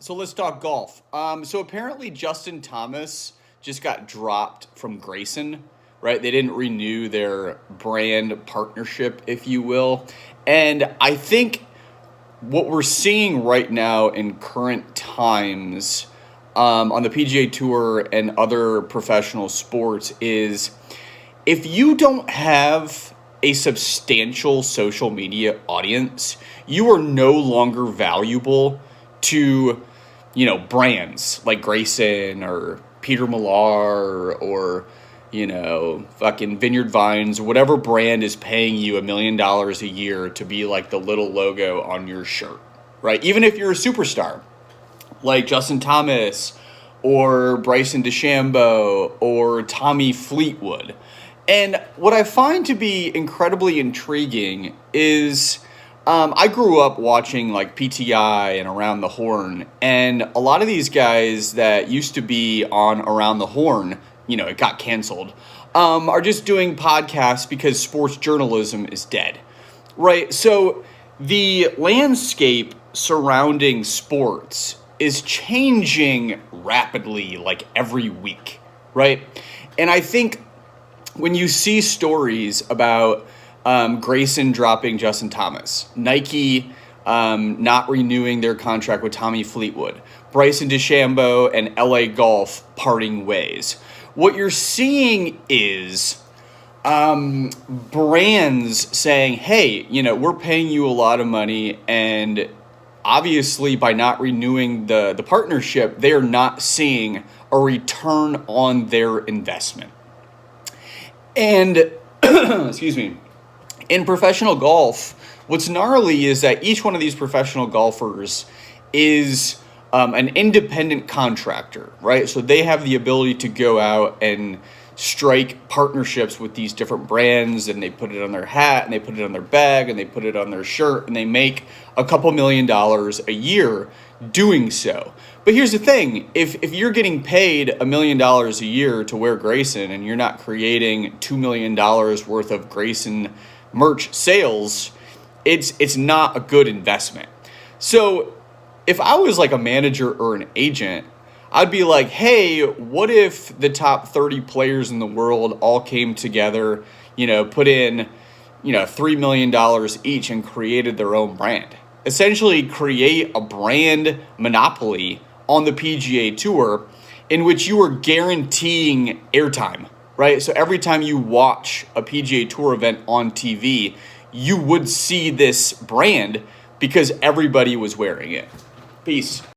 So let's talk golf. So apparently Justin Thomas just got dropped from Grayson, right? They didn't renew their brand partnership, if you will. And I think what we're seeing right now in current times on the PGA Tour and other professional sports is if you don't have a substantial social media audience, you are no longer valuable to, brands like Grayson or Peter Millar or, fucking Vineyard Vines, whatever brand is paying you $1 million a year to be like the little logo on your shirt, right? Even if you're a superstar like Justin Thomas or Bryson DeChambeau or Tommy Fleetwood. And what I find to be incredibly intriguing is I grew up watching like PTI and Around the Horn, and a lot of these guys that used to be on Around the Horn, it got canceled, are just doing podcasts because sports journalism is dead, right? So the landscape surrounding sports is changing rapidly, like every week, right? And I think when you see stories about Grayson dropping Justin Thomas, Nike not renewing their contract with Tommy Fleetwood, Bryson DeChambeau and LA Golf parting ways, what you're seeing is brands saying, hey, we're paying you a lot of money, and obviously by not renewing the partnership, they are not seeing a return on their investment. And, excuse me, in professional golf, what's gnarly is that each one of these professional golfers is an independent contractor, right? So they have the ability to go out and strike partnerships with these different brands, and they put it on their hat, and they put it on their bag, and they put it on their shirt, and they make a couple $1 million a year doing so. But here's the thing, if you're getting paid $1 million a year to wear Grayson and you're not creating $2 million worth of Grayson merch sales, it's not a good investment. So if I was like a manager or an agent, I'd be like, hey, what if the top 30 players in the world all came together, put in, $3 million each and created their own brand? Essentially create a brand monopoly on the PGA Tour in which you are guaranteeing airtime, right? So every time you watch a PGA Tour event on TV, you would see this brand because everybody was wearing it. Peace.